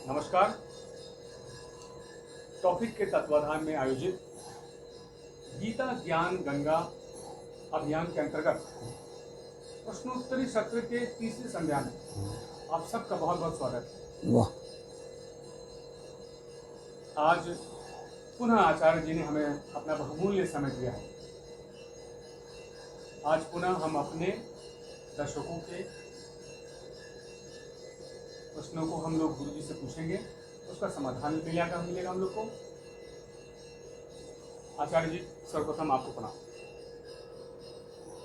नमस्कार। टॉपिक के तत्वाधान में आयोजित गीता ज्ञान गंगा अभियान के अंतर्गत प्रश्नोत्तरी सत्र के तीसरे संध्या में आप सबका बहुत बहुत स्वागत है। वाह। आज पुनः आचार्य जी ने हमें अपना बहुमूल्य समय दिया है। आज पुनः हम अपने दर्शकों के प्रश्नों को हम लोग गुरु जी से पूछेंगे, उसका समाधान मिलेगा हम लोग को। आचार्य जी, सर्वप्रथम आपको प्रणाम।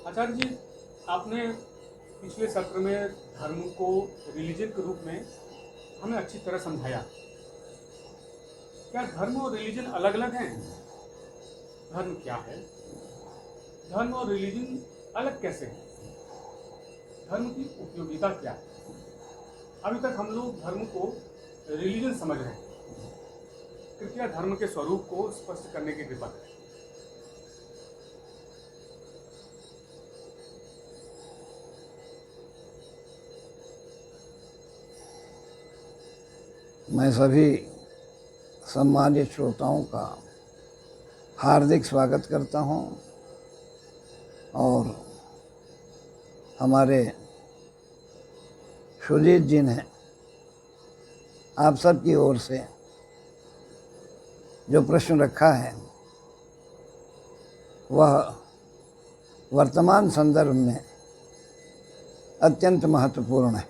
आचार्य जी, आपने पिछले सत्र में धर्म को रिलीजन के रूप में हमें अच्छी तरह समझाया। क्या धर्म और रिलीजन अलग अलग हैं? धर्म क्या है? धर्म और रिलीजन अलग कैसे हैं? धर्म की उपयोगिता क्या है? अभी तक हम लोग धर्म को रिलीजन समझ रहे हैं। कृपया धर्म के स्वरूप को स्पष्ट करने की कृपा करें। मैं सभी सम्मानित श्रोताओं का हार्दिक स्वागत करता हूं और हमारे सुजीत जी ने आप सब की ओर से जो प्रश्न रखा है वह वर्तमान संदर्भ में अत्यंत महत्वपूर्ण है।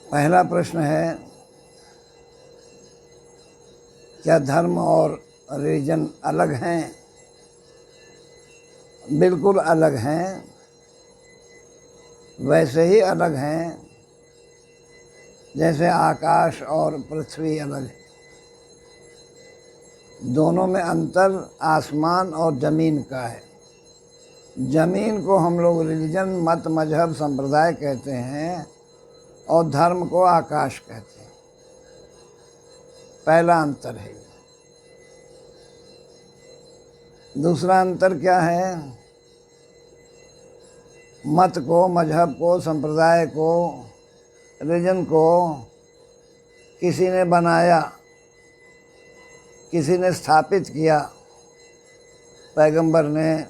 पहला प्रश्न है, क्या धर्म और रिलीजन अलग हैं? बिल्कुल अलग हैं। वैसे ही अलग हैं जैसे आकाश और पृथ्वी अलग है। दोनों में अंतर आसमान और ज़मीन का है। ज़मीन को हम लोग रिलीजन, मत, मजहब, संप्रदाय कहते हैं और धर्म को आकाश कहते हैं। पहला अंतर है। दूसरा अंतर क्या है? मत को, मजहब को, संप्रदाय को, रिलीजन को किसी ने बनाया, किसी ने स्थापित किया। पैगंबर ने,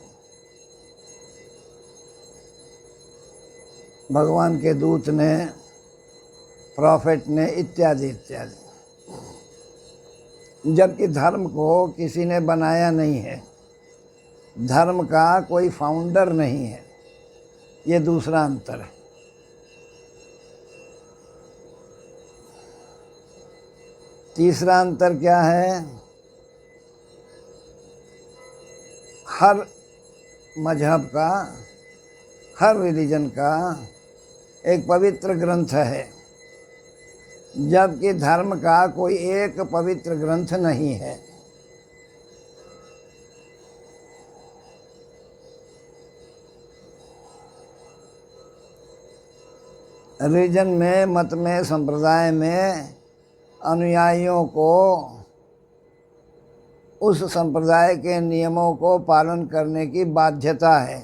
भगवान के दूत ने, प्रॉफिट ने, इत्यादि इत्यादि। जबकि धर्म को किसी ने बनाया नहीं है। धर्म का कोई फाउंडर नहीं है। ये दूसरा अंतर है। तीसरा अंतर क्या है? हर मजहब का, हर रिलीजन का एक पवित्र ग्रंथ है, जबकि धर्म का कोई एक पवित्र ग्रंथ नहीं है। रिलीजन में, मत में, संप्रदाय में अनुयायियों को उस संप्रदाय के नियमों को पालन करने की बाध्यता है।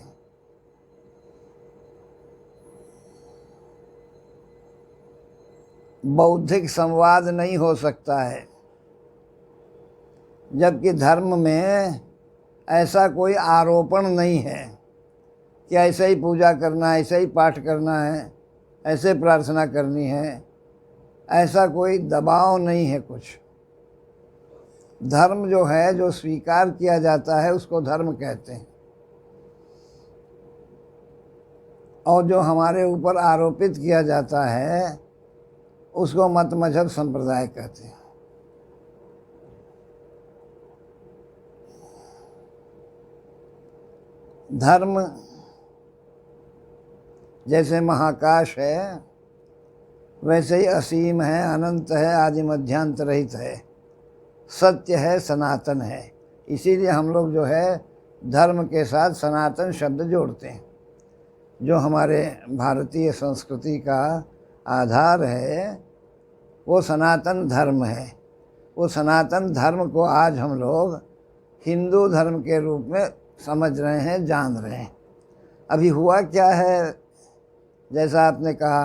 बौद्धिक संवाद नहीं हो सकता है। जबकि धर्म में ऐसा कोई आरोपण नहीं है कि ऐसे ही पूजा करना है, ऐसे ही पाठ करना है, ऐसे प्रार्थना करनी है। ऐसा कोई दबाव नहीं है कुछ। धर्म जो है, जो स्वीकार किया जाता है, उसको धर्म कहते हैं। और जो हमारे ऊपर आरोपित किया जाता है उसको मत, मजहब, संप्रदाय कहते हैं। धर्म जैसे महाकाश है, वैसे ही असीम है, अनंत है, आदि मध्यांत रहित है, सत्य है, सनातन है। इसीलिए हम लोग जो है धर्म के साथ सनातन शब्द जोड़ते हैं। जो हमारे भारतीय संस्कृति का आधार है वो सनातन धर्म है। वो सनातन धर्म को आज हम लोग हिंदू धर्म के रूप में समझ रहे हैं, जान रहे हैं। अभी हुआ क्या है, जैसा आपने कहा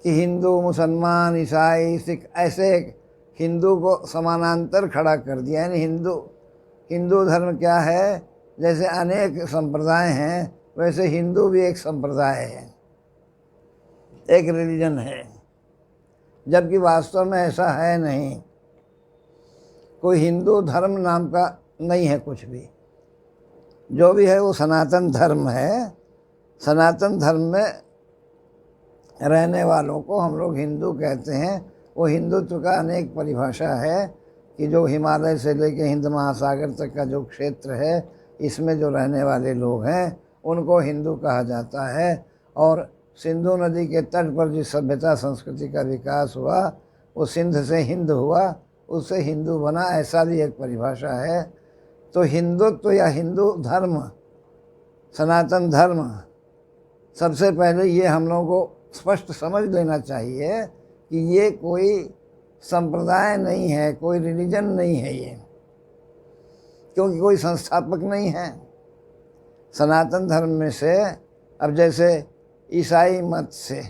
कि हिंदू, मुसलमान, ईसाई, सिख ऐसे हिंदू को समानांतर खड़ा कर दिया। यानी हिंदू धर्म क्या है, जैसे अनेक संप्रदाय हैं वैसे हिंदू भी एक संप्रदाय है, एक रिलीजन है, जबकि वास्तव में ऐसा है नहीं। कोई हिंदू धर्म नाम का नहीं है कुछ भी। जो भी है वो सनातन धर्म है। सनातन धर्म में रहने वालों को हम लोग हिंदू कहते हैं। वो हिंदुत्व का अनेक परिभाषा है कि जो हिमालय से लेकर हिंद महासागर तक का जो क्षेत्र है, इसमें जो रहने वाले लोग हैं उनको हिंदू कहा जाता है। और सिंधु नदी के तट पर जिस सभ्यता संस्कृति का विकास हुआ वो सिंध से हिंद हुआ, उससे हिंदू बना, ऐसा भी एक परिभाषा है। तो हिंदुत्व या हिंदू धर्म, सनातन धर्म, सबसे पहले ये हम लोगों को स्पष्ट समझ लेना चाहिए कि ये कोई संप्रदाय नहीं है, कोई रिलीजन नहीं है ये, क्योंकि कोई संस्थापक नहीं है। सनातन धर्म में से अब जैसे ईसाई मत से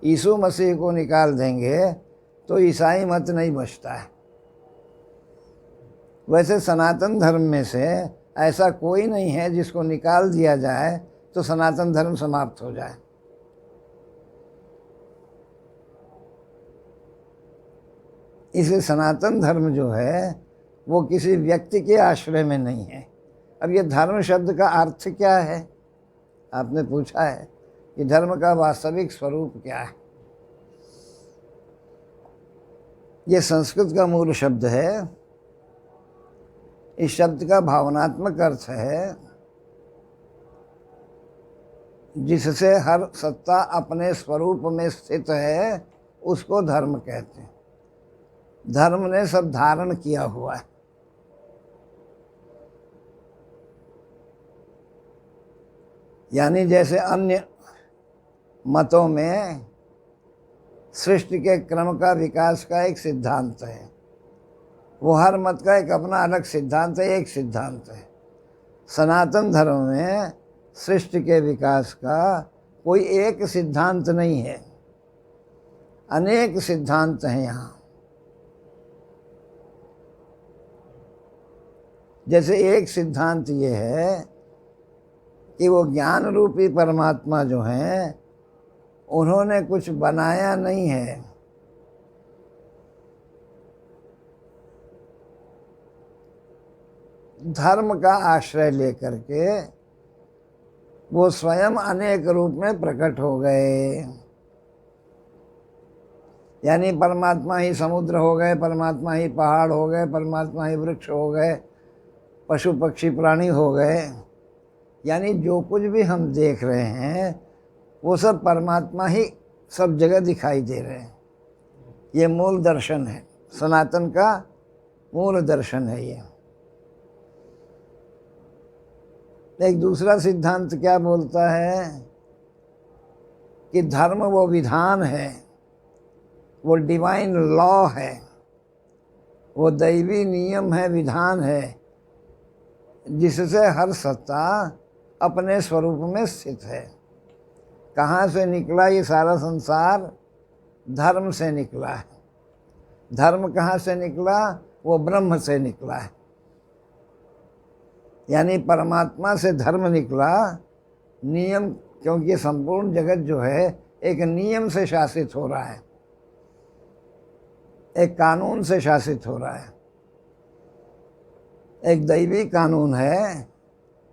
यीशु मसीह को निकाल देंगे तो ईसाई मत नहीं बचता है। वैसे सनातन धर्म में से ऐसा कोई नहीं है जिसको निकाल दिया जाए तो सनातन धर्म समाप्त हो जाए। इसलिए सनातन धर्म जो है वो किसी व्यक्ति के आश्रय में नहीं है। अब ये धर्म शब्द का अर्थ क्या है, आपने पूछा है कि धर्म का वास्तविक स्वरूप क्या है। ये संस्कृत का मूल शब्द है। इस शब्द का भावनात्मक अर्थ है जिससे हर सत्ता अपने स्वरूप में स्थित है, उसको धर्म कहते हैं। धर्म ने सब धारण किया हुआ है। यानी जैसे अन्य मतों में सृष्टि के क्रम का विकास का एक सिद्धांत है, वो हर मत का एक अपना अलग सिद्धांत है, एक सिद्धांत है। सनातन धर्म में सृष्टि के विकास का कोई एक सिद्धांत नहीं है, अनेक सिद्धांत हैं यहाँ। जैसे एक सिद्धांत ये है कि वो ज्ञान रूपी परमात्मा जो हैं उन्होंने कुछ बनाया नहीं है, धर्म का आश्रय लेकर के वो स्वयं अनेक रूप में प्रकट हो गए। यानी परमात्मा ही समुद्र हो गए, परमात्मा ही पहाड़ हो गए, परमात्मा ही वृक्ष हो गए, पशु पक्षी प्राणी हो गए। यानी जो कुछ भी हम देख रहे हैं वो सब परमात्मा ही सब जगह दिखाई दे रहे हैं। ये मूल दर्शन है, सनातन का मूल दर्शन है ये। एक दूसरा सिद्धांत क्या बोलता है कि धर्म वो विधान है, वो डिवाइन लॉ है, वो दैवी नियम है, विधान है, जिससे हर सत्ता अपने स्वरूप में स्थित है। कहाँ से निकला ये सारा संसार? धर्म से निकला है। धर्म कहाँ से निकला? वो ब्रह्म से निकला है। यानी परमात्मा से धर्म निकला, नियम, क्योंकि ये संपूर्ण जगत जो है एक नियम से शासित हो रहा है, एक कानून से शासित हो रहा है। एक दैवी कानून है,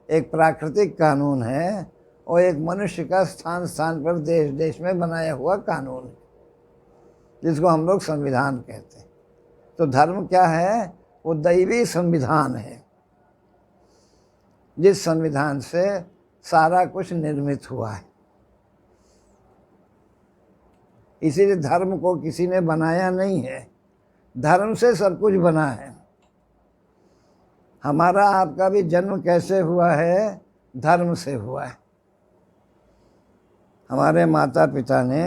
एक प्राकृतिक कानून है, और एक मनुष्य का स्थान स्थान पर देश देश में बनाया हुआ कानून है, जिसको हम लोग संविधान कहते हैं। तो धर्म क्या है? वो दैवी संविधान है, जिस संविधान से सारा कुछ निर्मित हुआ है। इसीलिए धर्म को किसी ने बनाया नहीं है, धर्म से सब कुछ बना है। हमारा आपका भी जन्म कैसे हुआ है? धर्म से हुआ है। हमारे माता पिता ने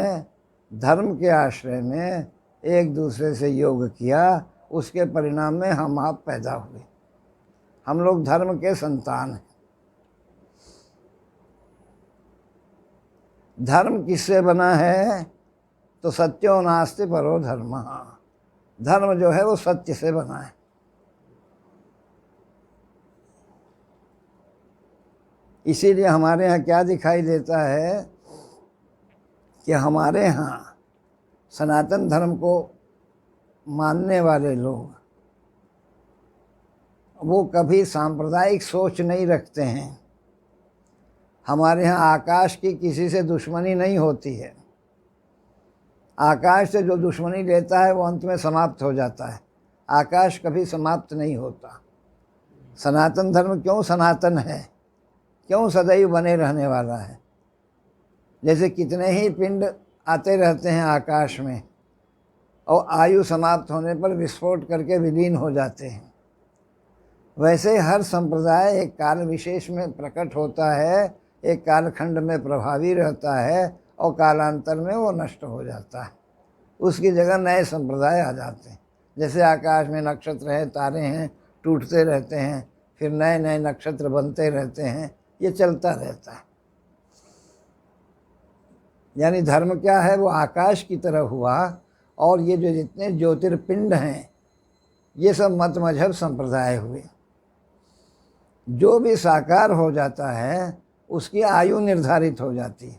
धर्म के आश्रय में एक दूसरे से योग किया, उसके परिणाम में हम आप पैदा हुए। हम लोग धर्म के संतान हैं। धर्म किससे बना है? तो सत्यो नास्ति परो धर्म। धर्म जो है वो सत्य से बना है। इसीलिए हमारे यहाँ क्या दिखाई देता है कि हमारे यहाँ सनातन धर्म को मानने वाले लोग वो कभी सांप्रदायिक सोच नहीं रखते हैं। हमारे यहाँ आकाश की किसी से दुश्मनी नहीं होती है। आकाश से जो दुश्मनी लेता है वो अंत में समाप्त हो जाता है। आकाश कभी समाप्त नहीं होता। सनातन धर्म क्यों सनातन है, क्यों सदैव बने रहने वाला है। जैसे कितने ही पिंड आते रहते हैं आकाश में और आयु समाप्त होने पर विस्फोट करके विलीन हो जाते हैं, वैसे हर संप्रदाय एक काल विशेष में प्रकट होता है, एक कालखंड में प्रभावी रहता है और कालांतर में वो नष्ट हो जाता है। उसकी जगह नए संप्रदाय आ जाते हैं। जैसे आकाश में नक्षत्र हैं, तारे हैं, टूटते रहते हैं, फिर नए नए नक्षत्र बनते रहते हैं, ये चलता रहता है। यानी धर्म क्या है, वो आकाश की तरह हुआ। और ये जो जितने ज्योतिर्पिंड हैं ये सब मत मजहब संप्रदाय हुए। जो भी साकार हो जाता है उसकी आयु निर्धारित हो जाती है।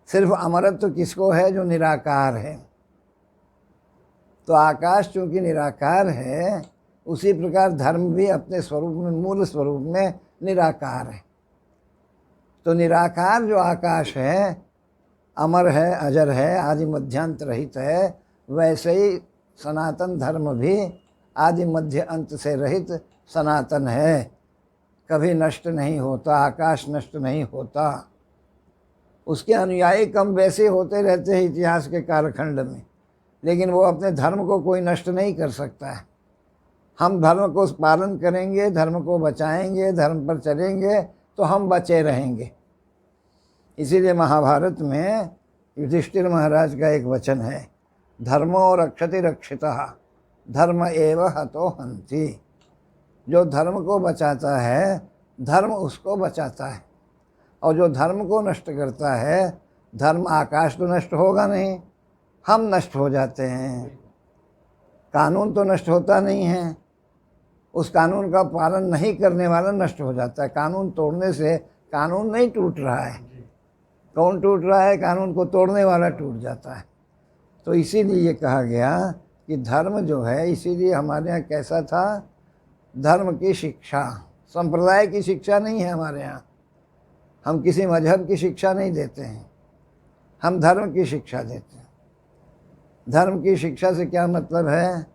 सिर्फ अमरत्व किसको है, जो निराकार है। तो आकाश चूँकि निराकार है, उसी प्रकार धर्म भी अपने स्वरूप में, मूल स्वरूप में निराकार है। तो निराकार जो आकाश है, अमर है, अजर है, आदि मध्यांत रहित है, वैसे ही सनातन धर्म भी आदि मध्य अंत से रहित सनातन है। कभी नष्ट नहीं होता, आकाश नष्ट नहीं होता। उसके अनुयायी कम वैसे होते रहते हैं इतिहास के कालखंड में, लेकिन वो अपने धर्म को कोई नष्ट नहीं कर सकता है। हम धर्म को पालन करेंगे, धर्म को बचाएंगे, धर्म पर चलेंगे तो हम बचे रहेंगे। इसीलिए महाभारत में युधिष्ठिर महाराज का एक वचन है, धर्मो रक्षति रक्षितः धर्म एव हतो हन्ति। जो धर्म को बचाता है, धर्म उसको बचाता है। और जो धर्म को नष्ट करता है, धर्म, आकाश तो नष्ट होगा नहीं, हम नष्ट हो जाते हैं। कानून तो नष्ट होता नहीं है, उस कानून का पालन नहीं करने वाला नष्ट हो जाता है। कानून तोड़ने से कानून नहीं टूट रहा है। कौन टूट रहा है? कानून को तोड़ने वाला टूट जाता है। तो इसीलिए ये कहा गया कि धर्म जो है, इसीलिए हमारे यहाँ कैसा था, धर्म की शिक्षा, संप्रदाय की शिक्षा नहीं है हमारे यहाँ। हम किसी मजहब की शिक्षा नहीं देते हैं, हम धर्म की शिक्षा देते हैं। धर्म की शिक्षा से क्या मतलब है?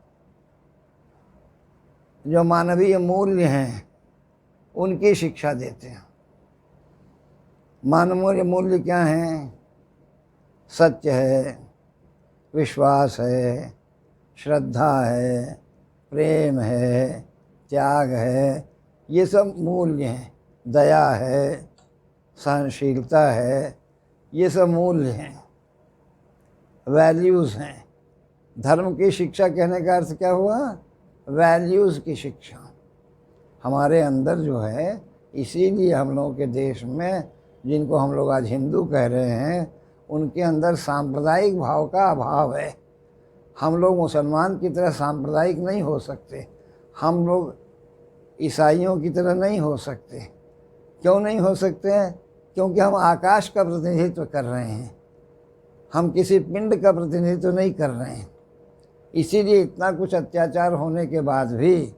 जो मानवीय मूल्य हैं उनकी शिक्षा देते हैं। मानवीय मूल्य क्या हैं? सत्य है, विश्वास है, श्रद्धा है, प्रेम है, त्याग है, ये सब मूल्य हैं। दया है, सहनशीलता है, ये सब मूल्य हैं, वैल्यूज़ हैं। धर्म की शिक्षा कहने का अर्थ क्या हुआ? वैल्यूज़ की शिक्षा हमारे अंदर जो है। इसीलिए हम लोगों के देश में, जिनको हम लोग आज हिंदू कह रहे हैं, उनके अंदर सांप्रदायिक भाव का अभाव है। हम लोग मुसलमान की तरह सांप्रदायिक नहीं हो सकते, हम लोग ईसाइयों की तरह नहीं हो सकते। क्यों नहीं हो सकते हैं? क्योंकि हम आकाश का प्रतिनिधित्व कर रहे हैं, हम किसी पिंड का प्रतिनिधित्व नहीं कर रहे हैं। इसीलिए इतना कुछ अत्याचार होने के बाद भी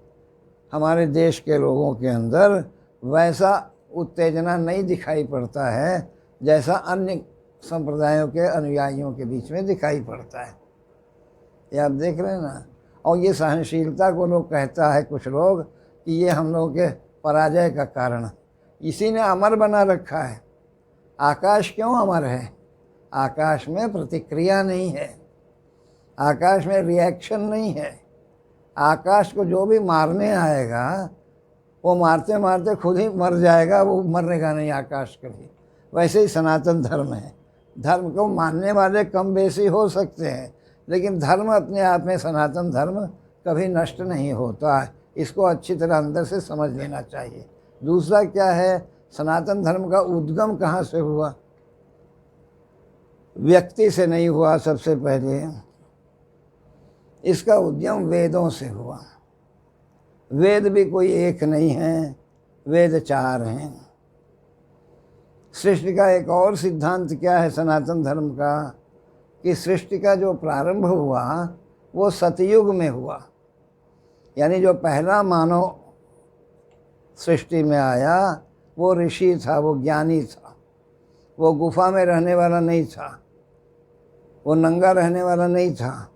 हमारे देश के लोगों के अंदर वैसा उत्तेजना नहीं दिखाई पड़ता है जैसा अन्य संप्रदायों के अनुयायियों के बीच में दिखाई पड़ता है। ये आप देख रहे हैं ना। और ये सहनशीलता को लोग कहता है कुछ लोग कि ये हम लोगों के पराजय का कारण, इसी ने अमर बना रखा है। आकाश क्यों अमर है? आकाश में प्रतिक्रिया नहीं है, आकाश में रिएक्शन नहीं है। आकाश को जो भी मारने आएगा वो मारते मारते खुद ही मर जाएगा, वो मरने नहीं आकाश कभी। वैसे ही सनातन धर्म है। धर्म को मानने वाले कम बेसी हो सकते हैं, लेकिन धर्म अपने आप में, सनातन धर्म कभी नष्ट नहीं होता है। इसको अच्छी तरह अंदर से समझ लेना चाहिए। दूसरा क्या है, सनातन धर्म का उद्गम कहाँ से हुआ? व्यक्ति से नहीं हुआ, सबसे पहले इसका उद्यम वेदों से हुआ। वेद भी कोई एक नहीं है, वेद 4 हैं। सृष्टि का एक और सिद्धांत क्या है सनातन धर्म का, कि सृष्टि का जो प्रारंभ हुआ वो सतयुग में हुआ। यानी जो पहला मानव सृष्टि में आया वो ऋषि था, वो ज्ञानी था, वो गुफा में रहने वाला नहीं था, वो नंगा रहने वाला नहीं था,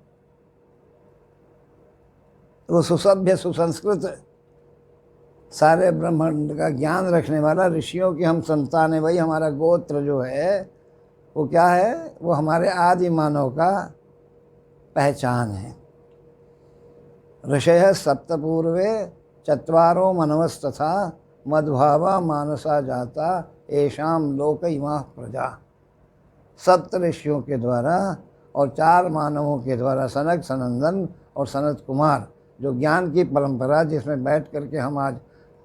वो सुसभ्य सुसंस्कृत सारे ब्रह्मांड का ज्ञान रखने वाला ऋषियों की हम संतान है। भाई हमारा गोत्र जो है वो क्या है, वो हमारे आदि मानव का पहचान है। ऋषयः सप्तपूर्वे चत्वारो मनवस्तथा मद्भावा मानसा जाता येषां लोक इमाः प्रजा। 7 ऋषियों के द्वारा और 4 मानवों के द्वारा, सनक, सनंदन और सनत कुमार, जो ज्ञान की परंपरा जिसमें बैठ करके हम आज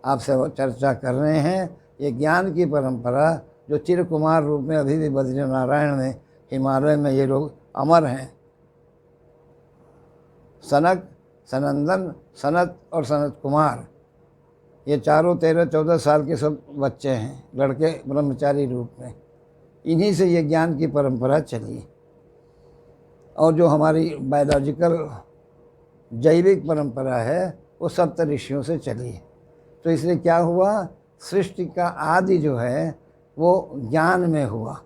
आपसे चर्चा कर रहे हैं, ये ज्ञान की परंपरा जो चिरकुमार रूप में अभी भी बद्रीनारायण में, हिमालय में ये लोग अमर हैं। सनक, सनंदन, सनत और सनत कुमार, ये चारों 13-14 साल के सब बच्चे हैं, लड़के ब्रह्मचारी रूप में। इन्हीं से ये ज्ञान की परंपरा चली। और जो हमारी बायोलॉजिकल जैविक परंपरा है वो सप्त ऋषियों से चली। तो इसलिए क्या हुआ, सृष्टि का आदि जो है वो ज्ञान में हुआ।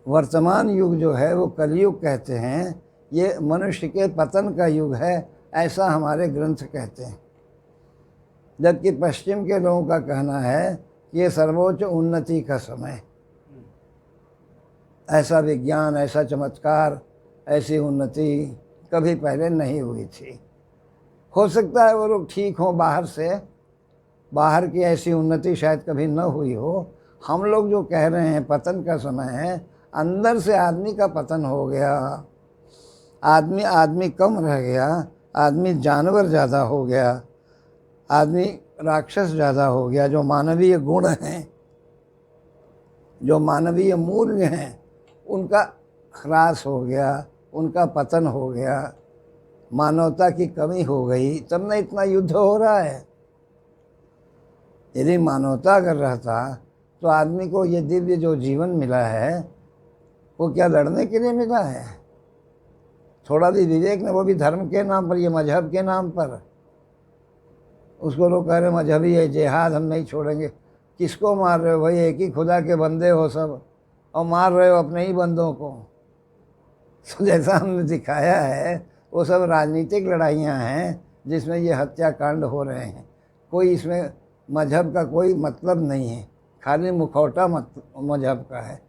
वर्तमान युग जो है वो कलयुग कहते हैं, ये मनुष्य के पतन का युग है, ऐसा हमारे ग्रंथ कहते हैं। जबकि पश्चिम के लोगों का कहना है कि ये सर्वोच्च उन्नति का समय, ऐसा विज्ञान, ऐसा चमत्कार, ऐसी उन्नति कभी पहले नहीं हुई थी। हो सकता है वो लोग ठीक हों बाहर से, बाहर की ऐसी उन्नति शायद कभी न हुई हो। हम लोग जो कह रहे हैं पतन का समय है, अंदर से आदमी का पतन हो गया। आदमी कम रह गया, आदमी जानवर ज़्यादा हो गया, आदमी राक्षस ज़्यादा हो गया। जो मानवीय गुण हैं, जो मानवीय मूल्य हैं, उनका ह्रास हो गया, उनका पतन हो गया, मानवता की कमी हो गई, तब न इतना युद्ध हो रहा है। यदि मानवता अगर रहता तो आदमी को ये दिव्य जो जीवन मिला है वो क्या लड़ने के लिए मिला है? थोड़ा भी विवेक न, वो भी धर्म के नाम पर, ये मजहब के नाम पर। उसको लोग कह रहे मजहबी है, जिहाद हम नहीं छोड़ेंगे। किसको मार रहे हो भाई? एक ही खुदा के बंदे हो सब, और मार रहे हो अपने ही बंदों को। तो जैसा हमने दिखाया है वो सब राजनीतिक लड़ाइयाँ हैं जिसमें ये हत्याकांड हो रहे हैं। कोई इसमें मजहब का कोई मतलब नहीं है, खाली मुखौटा मजहब का है।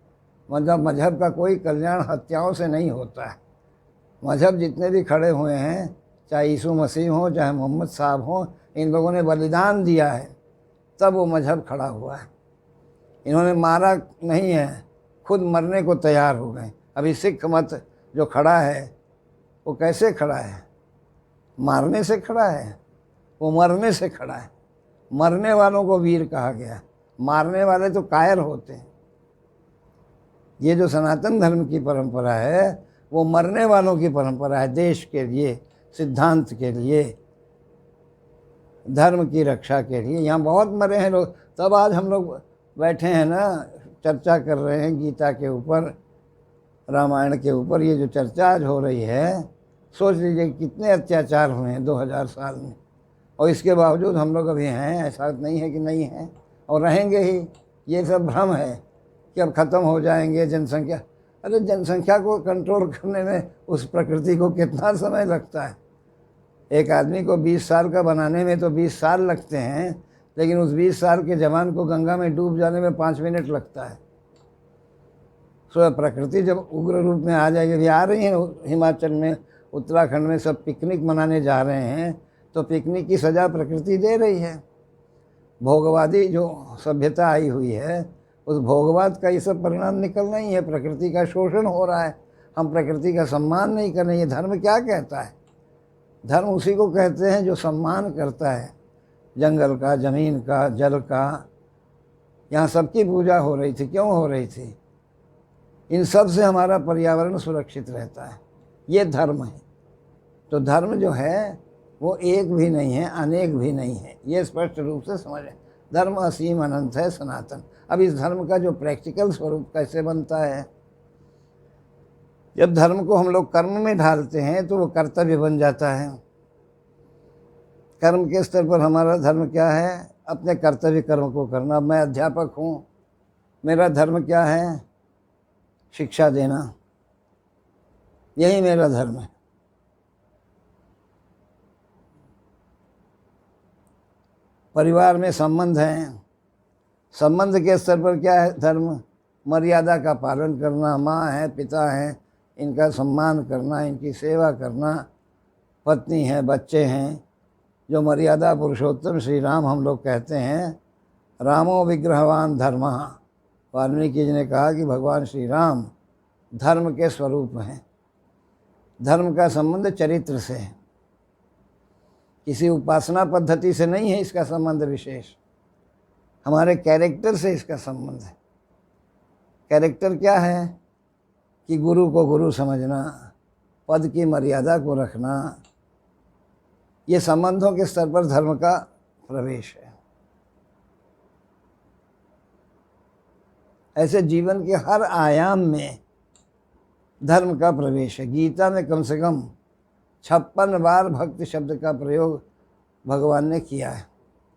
मतलब मजहब का कोई कल्याण हत्याओं से नहीं होता है। मजहब जितने भी खड़े हुए हैं, चाहे यीशु मसीह हो, चाहे मोहम्मद साहब हो, इन लोगों ने बलिदान दिया है, तब वो मजहब खड़ा हुआ है। इन्होंने मारा नहीं है, खुद मरने को तैयार हो गए। अभी सिख मत जो खड़ा है वो कैसे खड़ा है? मारने से खड़ा है, वो मरने से खड़ा है। मरने वालों को वीर कहा गया, मारने वाले तो कायर होते हैं। ये जो सनातन धर्म की परंपरा है वो मरने वालों की परंपरा है, देश के लिए, सिद्धांत के लिए, धर्म की रक्षा के लिए। यहाँ बहुत मरे हैं लोग, तब आज हम लोग बैठे हैं ना, चर्चा कर रहे हैं गीता के ऊपर, रामायण के ऊपर। ये जो चर्चा आज हो रही है, सोच लीजिए कितने अत्याचार हुए हैं 2000 साल में, और इसके बावजूद हम लोग अभी हैं। ऐसा नहीं है कि नहीं हैं, और रहेंगे ही। ये सब भ्रम है कि अब ख़त्म हो जाएंगे जनसंख्या। अरे जनसंख्या को कंट्रोल करने में उस प्रकृति को कितना समय लगता है? एक आदमी को 20 साल का बनाने में तो 20 साल लगते हैं, लेकिन उस 20 साल के जवान को गंगा में डूब जाने में 5 मिनट लगता है। सो प्रकृति जब उग्र रूप में आ जाएगी, अभी आ रही है हिमाचल में, उत्तराखंड में सब पिकनिक मनाने जा रहे हैं, तो पिकनिक की सज़ा प्रकृति दे रही है। भोगवादी जो सभ्यता आई हुई है, उस भोगवाद का ये सब परिणाम निकलना ही है। प्रकृति का शोषण हो रहा है, हम प्रकृति का सम्मान नहीं कर रहे। ये धर्म क्या कहता है? धर्म उसी को कहते हैं जो सम्मान करता है जंगल का, ज़मीन का, जल का। यहाँ सबकी पूजा हो रही थी, क्यों हो रही थी? इन सब से हमारा पर्यावरण सुरक्षित रहता है। ये धर्म है। तो धर्म जो है वो एक भी नहीं है, अनेक भी नहीं है, ये स्पष्ट रूप से समझें। धर्म असीम अनंत है, सनातन। अब इस धर्म का जो प्रैक्टिकल स्वरूप कैसे बनता है, जब धर्म को हम लोग कर्म में ढालते हैं तो वो कर्तव्य बन जाता है। कर्म के स्तर पर हमारा धर्म क्या है? अपने कर्तव्य कर्म को करना। मैं अध्यापक हूँ, मेरा धर्म क्या है? शिक्षा देना। यही मेरा धर्म है। परिवार में संबंध हैं, संबंध के स्तर पर क्या है धर्म? मर्यादा का पालन करना। माँ है, पिता हैं, इनका सम्मान करना, इनकी सेवा करना। पत्नी है, बच्चे हैं, जो मर्यादा पुरुषोत्तम श्री राम हम लोग कहते हैं। रामो विग्रहवान धर्म। वाल्मीकि जी ने कहा कि भगवान श्री राम धर्म के स्वरूप हैं। धर्म का संबंध चरित्र से है, किसी उपासना पद्धति से नहीं है इसका संबंध विशेष, हमारे कैरेक्टर से इसका संबंध है। कैरेक्टर क्या है? कि गुरु को गुरु समझना, पद की मर्यादा को रखना। ये संबंधों के स्तर पर धर्म का प्रवेश है। ऐसे जीवन के हर आयाम में धर्म का प्रवेश है। गीता में कम से कम 56 बार भक्ति शब्द का प्रयोग भगवान ने किया है,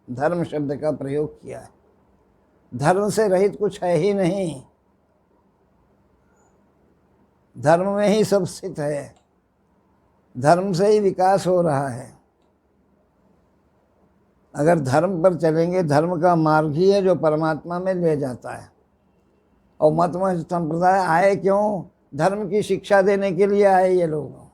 धर्म शब्द का प्रयोग किया है। धर्म से रहित कुछ है ही नहीं, धर्म में ही सब स्थित है, धर्म से ही विकास हो रहा है। अगर धर्म पर चलेंगे, धर्म का मार्ग ही है जो परमात्मा में ले जाता है। और मत संप्रदाय आए क्यों? धर्म की शिक्षा देने के लिए आए ये लोग।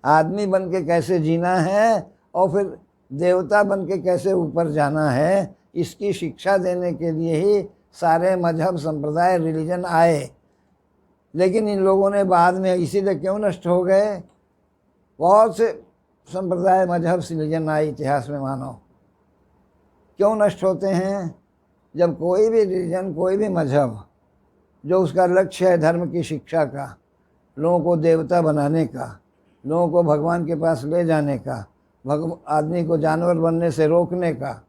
आदमी बन के कैसे जीना है और फिर देवता बन के कैसे ऊपर जाना है, इसकी शिक्षा देने के लिए ही सारे मजहब, संप्रदाय, रिलीजन आए। लेकिन इन लोगों ने बाद में इसीलिए क्यों नष्ट हो गए? बहुत से संप्रदाय, मजहब, रिलीजन आए इतिहास में, मानो क्यों नष्ट होते हैं? जब कोई भी रिलीजन, कोई भी मजहब जो उसका लक्ष्य है धर्म की शिक्षा का, लोगों को देवता बनाने का, लोगों को भगवान के पास ले जाने का, आदमी को जानवर बनने से रोकने का,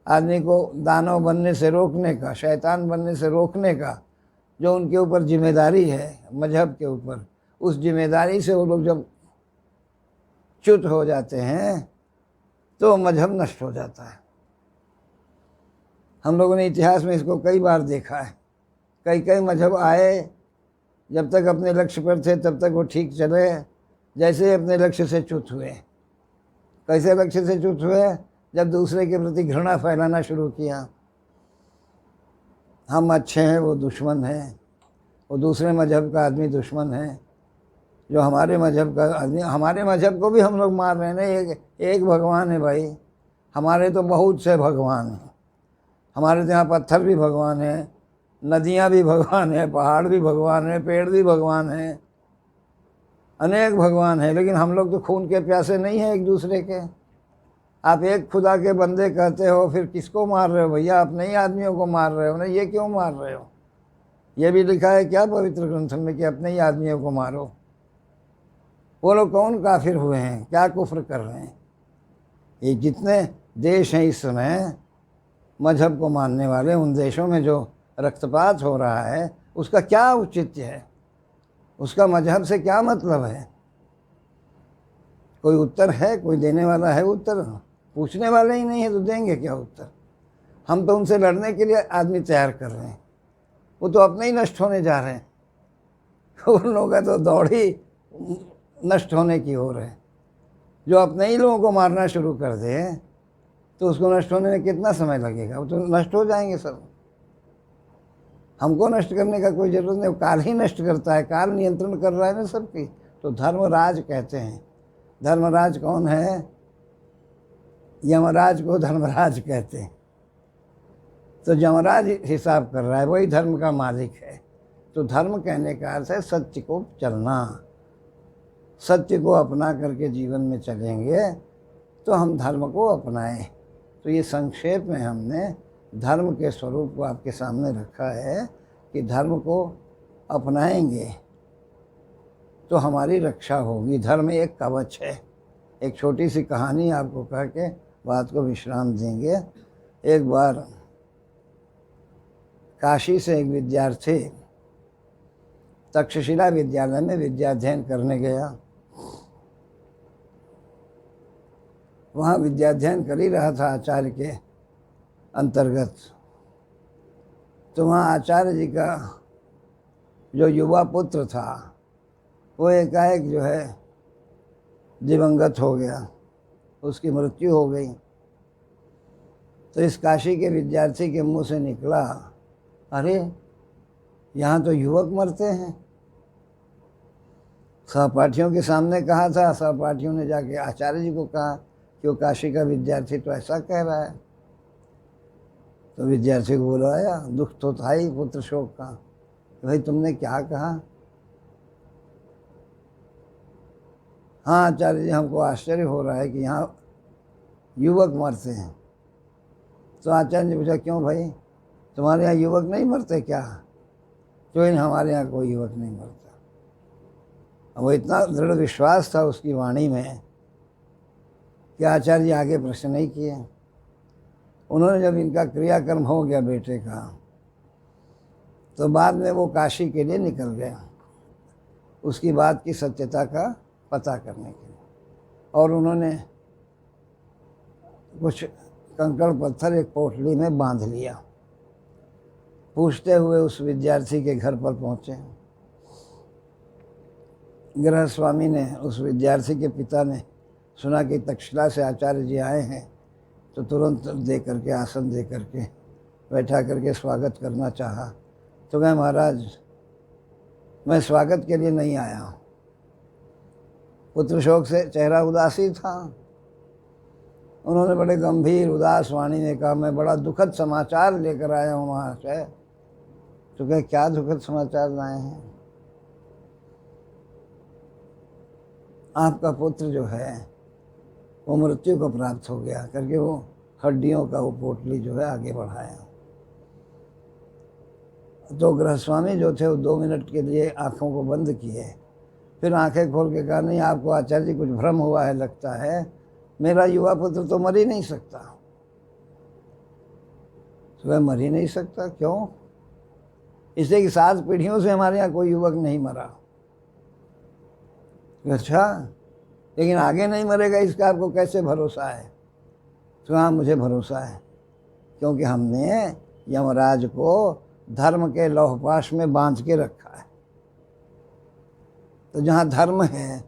आदमी को दानव बनने से रोकने का, शैतान बनने से रोकने का, जो उनके ऊपर जिम्मेदारी है मजहब के ऊपर, उस जिम्मेदारी से वो लोग जब च्युत हो जाते हैं तो मजहब नष्ट हो जाता है। हम लोगों ने इतिहास में इसको कई बार देखा है। कई मजहब आए, जब तक अपने लक्ष्य पर थे तब तक वो ठीक चले, जैसे ही अपने लक्ष्य से च्युत हुए। कैसे लक्ष्य से च्युत हुए? जब दूसरे के प्रति घृणा फैलाना शुरू किया। हम अच्छे हैं, वो दुश्मन है, वो दूसरे मजहब का आदमी दुश्मन है, जो हमारे मजहब का आदमी, हमारे मजहब को भी हम लोग मार रहे हैं। एक भगवान है भाई, हमारे तो बहुत से भगवान हैं। हमारे तो यहाँ पत्थर भी भगवान है, नदियाँ भी भगवान है, पहाड़ भी भगवान है, पेड़ भी भगवान है, अनेक भगवान है। लेकिन हम लोग तो खून के प्यासे नहीं हैं एक दूसरे के। आप एक खुदा के बंदे कहते हो, फिर किसको मार रहे हो भैया? अपने ही आदमियों को मार रहे हो ना, ये क्यों मार रहे हो? ये भी लिखा है क्या पवित्र ग्रंथ में कि अपने ही आदमियों को मारो? वो लोग कौन काफिर हुए हैं? क्या कुफ्र कर रहे हैं? ये जितने देश हैं इस समय मजहब को मानने वाले, उन देशों में जो रक्तपात हो रहा है उसका क्या औचित्य है? उसका मजहब से क्या मतलब है? कोई उत्तर है? कोई देने वाला है उत्तर? पूछने वाले ही नहीं है तो देंगे क्या उत्तर? हम तो उनसे लड़ने के लिए आदमी तैयार कर रहे हैं, वो तो अपने ही नष्ट होने जा रहे हैं। उन लोगों का तो दौड़ ही नष्ट होने की ओर है। जो अपने ही लोगों को मारना शुरू कर दे तो उसको नष्ट होने में कितना समय लगेगा? वो तो नष्ट हो जाएंगे सब। हमको नष्ट करने का कोई ज़रूरत नहीं, काल ही नष्ट करता है, काल नियंत्रण कर रहा है ना सबकी। तो धर्मराज कहते हैं। धर्मराज कौन है? यमराज को धर्मराज कहते हैं। तो यमराज हिसाब कर रहा है, वही धर्म का मालिक है। तो धर्म कहने का अर्थ है सत्य को चलना। सत्य को अपना करके जीवन में चलेंगे तो हम धर्म को अपनाएं। तो ये संक्षेप में हमने धर्म के स्वरूप को आपके सामने रखा है कि धर्म को अपनाएंगे तो हमारी रक्षा होगी। धर्म एक कवच है। एक छोटी सी कहानी आपको कह के बात को विश्राम देंगे। एक बार काशी से एक विद्यार्थी तक्षशिला विद्यालय में विद्याध्ययन करने गया। वहाँ विद्याध्ययन कर ही रहा था आचार्य के अंतर्गत। तो वहाँ आचार्य जी का जो युवा पुत्र था वो एकाएक जो है दिवंगत हो गया, उसकी मृत्यु हो गई। तो इस काशी के विद्यार्थी के मुंह से निकला, अरे यहाँ तो युवक मरते हैं। सहपाठियों के सामने कहा था। सहपाठियों ने जाके आचार्य जी को कहा कि वो काशी का विद्यार्थी तो ऐसा कह रहा है। तो विद्यार्थी को बुलाया। दुख तो था ही पुत्र शोक का, भाई तुमने क्या कहा? हाँ आचार्य जी, हमको आश्चर्य हो रहा है कि यहाँ युवक मरते हैं। तो आचार्य जी पूछा, क्यों भाई, तुम्हारे यहाँ युवक नहीं मरते क्या? क्यों? हमारे यहाँ कोई युवक नहीं मरता। वो इतना दृढ़ विश्वास था उसकी वाणी में कि आचार्य जी आगे प्रश्न नहीं किए। उन्होंने जब इनका क्रियाकर्म हो गया बेटे का, तो बाद में वो काशी के लिए निकल गया उसकी बात की सत्यता का पता करने के लिए। और उन्होंने कुछ कंकड़ पत्थर एक पोटली में बांध लिया। पूछते हुए उस विद्यार्थी के घर पर पहुँचे। गृह स्वामी ने, उस विद्यार्थी के पिता ने सुना कि तक्षशिला से आचार्य जी आए हैं, तो तुरंत दे करके, आसन दे करके बैठा करके स्वागत करना चाहा। तो कहे, महाराज मैं स्वागत के लिए नहीं आया हूँ। पुत्र शोक से चेहरा उदासी था। उन्होंने बड़े गंभीर उदास वाणी में कहा, मैं बड़ा दुखद समाचार लेकर आया हूँ महाशय। तो कहे, क्या दुखद समाचार लाए हैं? आपका पुत्र जो है वो मृत्यु को प्राप्त हो गया करके वो हड्डियों का वो पोटली जो है आगे बढ़ाया। तो गृहस्वामी जो थे वो 2 मिनट के लिए आँखों को बंद किए, फिर आंखें खोल के कहा, नहीं आपको आचार्य जी कुछ भ्रम हुआ है लगता है, मेरा युवा पुत्र तो मर ही नहीं सकता। तो वह मर ही नहीं सकता, क्यों? इसलिए कि 7 पीढ़ियों से हमारे यहाँ कोई युवक नहीं मरा। अच्छा, लेकिन आगे नहीं मरेगा इसका आपको कैसे भरोसा है? तो हाँ मुझे भरोसा है, क्योंकि हमने यमराज को धर्म के लौहपाश में बांध के रखा है। तो जहाँ धर्म है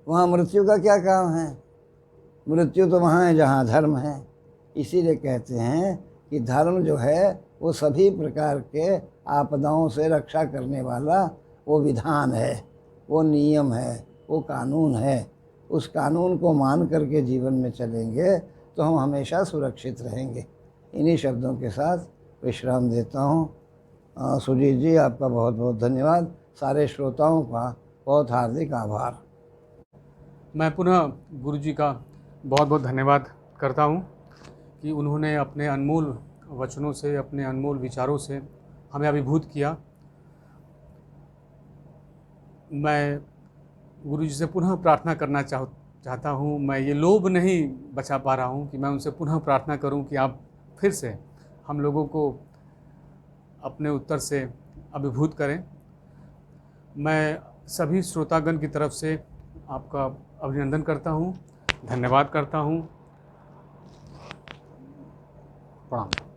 वहाँ मृत्यु का क्या काम है? मृत्यु तो वहाँ है जहाँ धर्म है। इसीलिए कहते हैं कि धर्म जो है वो सभी प्रकार के आपदाओं से रक्षा करने वाला वो विधान है, वो नियम है, वो कानून है। उस कानून को मान करके जीवन में चलेंगे तो हम हमेशा सुरक्षित रहेंगे। इन्हीं शब्दों के साथ विश्राम देता हूँ। सुजीत जी, आपका बहुत बहुत धन्यवाद। सारे श्रोताओं का बहुत हार्दिक आभार। मैं पुनः गुरु जी का बहुत बहुत धन्यवाद करता हूँ कि उन्होंने अपने अनमोल वचनों से, अपने अनमोल विचारों से हमें अभिभूत किया। मैं गुरु जी से पुनः प्रार्थना करना चाहता हूँ। मैं ये लोभ नहीं बचा पा रहा हूँ कि मैं उनसे पुनः प्रार्थना करूँ कि आप फिर से हम लोगों को अपने उत्तर से अभिभूत करें। मैं सभी श्रोतागण की तरफ से आपका अभिनंदन करता हूँ, धन्यवाद करता हूँ। प्रणाम।